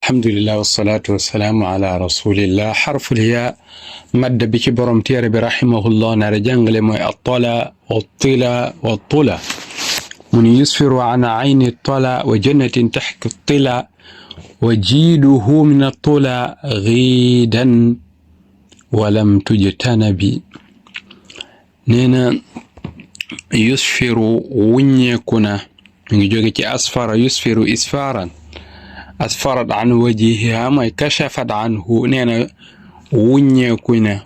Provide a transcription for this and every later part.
الحمد لله والصلاة والسلام على رسول الله. حرف الياء مد بك برمتير برحمه الله نرجان لما الطلا والطلا والطلا من يسفر عن عين الطلا وجنة تحت الطلا وجيده من الطلا غيدا ولم تجتنب. نينا يسفر ونيكنا من جوجك أسفر يسفر إسفارا أسفرت عن وجهها ما كشفت عنه نينا ونيكنا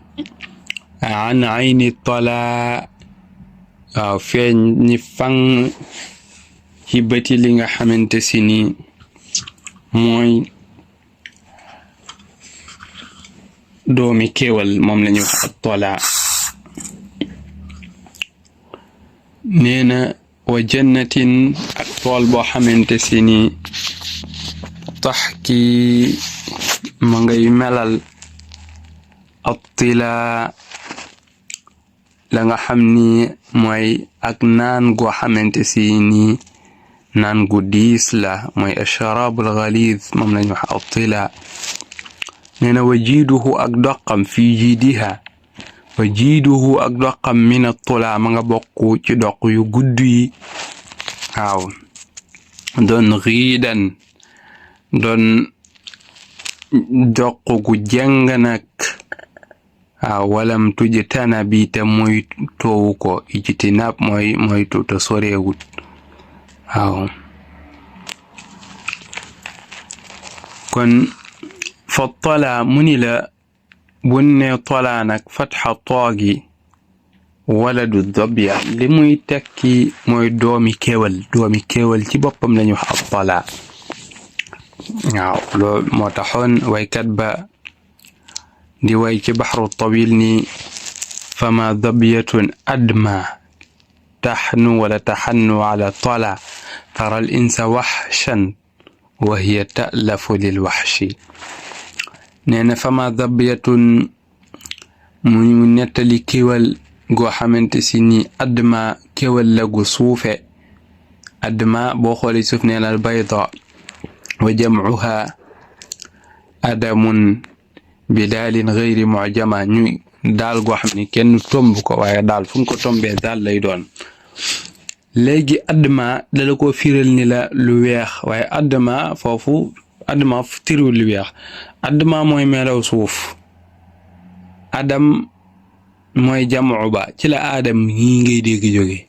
عن عين الطلاء في نفان هبتي لنغا حمنتسيني موي دومي كيول موم لانيو الطلاء نينا وجنة أطول بو حمنتسيني تحكي مانغي ملال الطلاء لنغا حمني موي اك نان غو حمنتسيني نان غو ديس لا موي الشراب الغليظ موم لا نيو الطلاء نينا وجيده اك دقم في جيدها وجيده اك دقم من الطلاء ماغا بوكو ci doq yu guddi waaw don ghidan don doq gu jeng nak walam tujtana bi te moy towu ko ijtinab moy to sorewut waaw kon fattala munila bunne tola nak fatha togi waladu dhabya limuy tekki moy doomi kewal ci boppam lañu wax attala waaw lool moo taxoon waykat ba دي وايك بحر الطويل فما ضبية أدمى تحنو ولا تحنو على طلع ترى الإنس وحشا وهي تألف للوحش نينا فما ضبية من نتلي كيول جو حمنت سيني أدمى كيول لغو صوفة أدمى بوخولي سفني البيضاء وجمعها أدم بدال غير معجمة ني دال غو خامني كين تومب كو واye dal fuñ ko tombé dal lay doon légui adma dala ko firel ni la lu weex waye adma fofu adma tiru lu weex adma moy melaw suuf adam moy jamu ba ci la adam yi ngay dégg joggé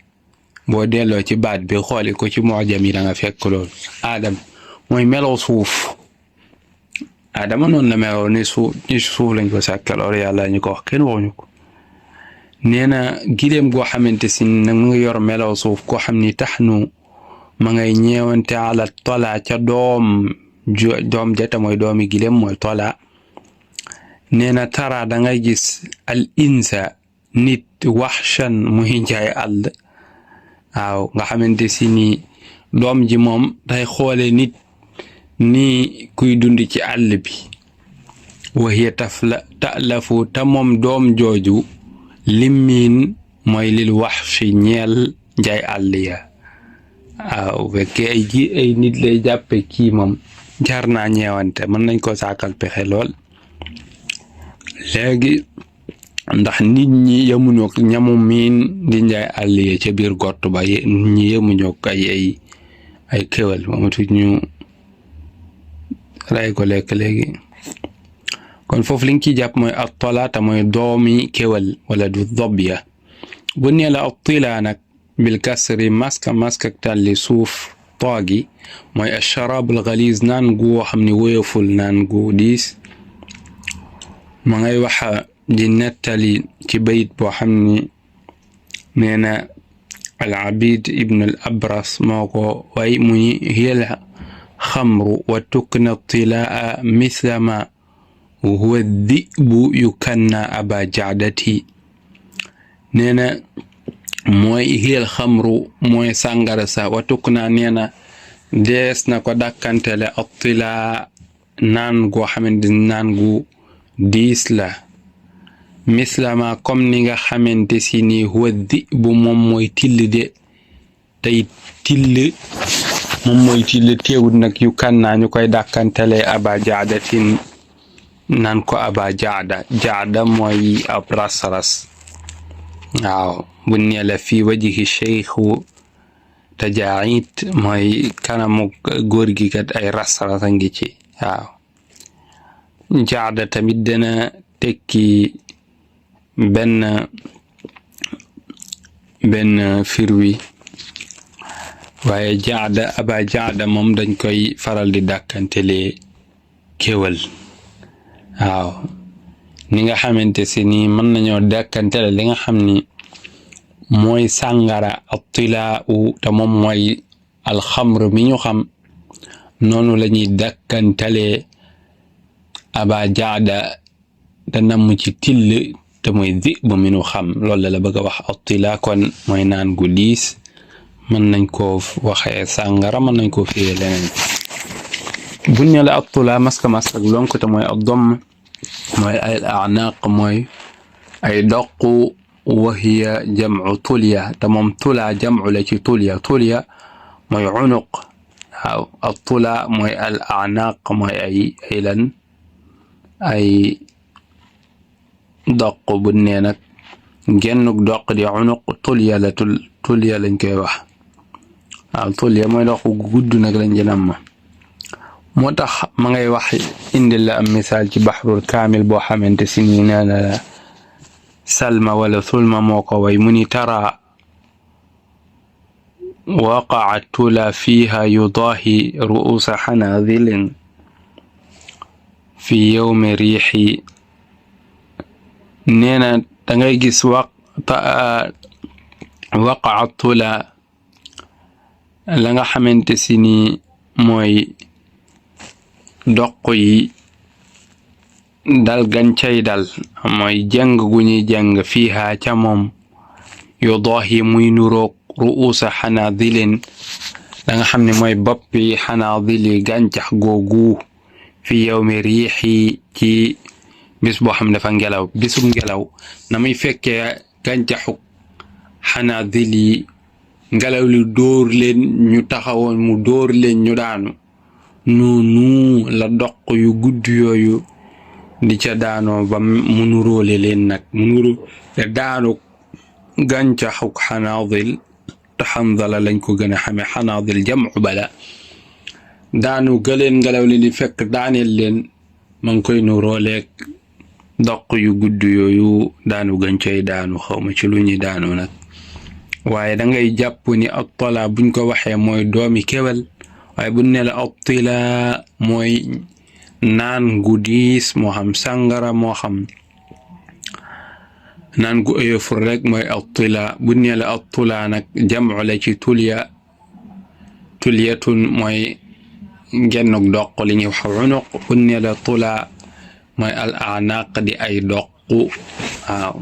bo delo ci baat bi xoli ko ci mu'jam yi da nga fekk lool adam moy melaw suuf adama non la meew ni suuf lañ ko sàkkal or yàlla ñu ko wax kenn waxuñu ko neena gileem goo xamante si nag mu ngi yor melaw suuf koo xam ni taxnu ma ngay ñeewante ala tola ca doom jata mooy doomi gileem mooy tola neena tara da ngay gis al insa nit waxshan muy njaay àll waaw nga xamante si ni doom ji moom day xoole nit ni kuy dundi ci àll bi wahiya ta'lafu tamom doom jooju limmin mooy lil waxshi ñeel njaay àll ya waaw fekkee ay nit lay jàppe kii moom jar naa ñeewante mën nañ ko saakal pexe lool léegi ndax nit ñi yemuñu ñamu miin di njaay àll ya ca biir gott ba ñi yemuñu ay kéwal moomatu ñu ray ko lekk léegi kon foofu li nga ciy jàpp mooy at-talaata mooy doomi kéwal wala du dhabya bu nee la at-tila nag bil kasri maska tàlli suuf toogi mooy ash-sharaab al-ghaliz naan gu xam ni woyoful naan gu diis ma ngay waxa di nettali ci bayit boo xam ni nee na al-Abid ibn al-Abras moo ko way muy hiyal خمر وتكن الطلاء مثلما وهو الذئب يكنى أبا جعدتي نينا موي هي الخمر موي سانغرسا وتكنى نينا ديس نكو داكانتل الطلاء نانغو حمد نانغو ديس لا مثلما كم نيغا حمد سيني هو الذئب موي تل دي تي تل moom mooy till teewut nag yu kan naa ñu koy dàkkantele aba jaadatin naan ko aba jaada mooy ab ras-ras waaw bu nee la fii wajihi cheikhu tajaait mooy kanamu góor gi kat ay ras-ras a ngi ci waaw jaada tamit dana tekki benn firwi waaye aba jaada moom dañ koy faral di dàkkantele kéwal waaw ni nga xamante si ni mën nañoo dàkkantele li nga xam ni mooy sàngara attilaa te moom mooy alxamr mi ñu xam noonu la ñuy dàkkantele aba jaada te namm ci till te mooy bu mi ñu xam loolu la bëgg a wax attilaa kon mooy naan gu diis mën nañ koo waxee sàngara mën nañ koo firee leneen buñ ne la attula maska ak lonk te mooy ad-damm mooy ay a'naaq mooy ay doq wa hiya jam'u tulya te moom tula jam'u la ci tulya mooy unuq waaw attula mooy al a'naaq mooy ay lan ay doq buñ ne nag gennuk doq di unuq tulya lañ koy wax waaw tulya mooy doq gudd nag lañ jënam ma moo tax ma ngay wax indil la am misaal ci baxrul kaamil boo xamante si nii nee na la salma wala sulma moo ko way mu ni tara waqaa tula fiiha yudaahi ru'uusa xanaadilin fi yowmi riixi nee na dangay gis waqaa tula la nga xamante si ni mooy doq yi dal gancay dal mooy jàng gu ñuy jàng fiiha ca moom yudaahi muy nuroog ru'uusa xanaadilin la nga xam ne mooy boppi xanaadili gàncax googu fi yawmi riixi ci bis boo xam ne dafa ngelaw bisum ngelaw na muy fekkee gàncaxu xanaadili ngelaw li dóor leen ñu taxawoon mu dóor leen ñu daanu noonu la doq yu gudd yooyu di ca daanoo ba mu nuróole leen nag mu nuru te daanu gàncaxuk xanaadil te xandala lañ ko gën a xamee xanaadil jam'u bala daanu gëleen ngelaw li di fekk daaneel leen ma ngi koy nuróoleeg doq yu gudd yooyu daanu gàncay daanu xawma ci lu ñuy daanu nag waaye da ngay jàpp ni attala buñ ko waxee mooy doomi kéwal waaye buñ ne la attila mooy naan gu diis moo xam sàngara moo xam naan gu ëyëfur rek mooy attila buñ ne la attula nag jam'u la ci tulyatun mooy gennuk doq li ñuy wax unuq buñ ne la tula mooy al a'naq di ay doq waaw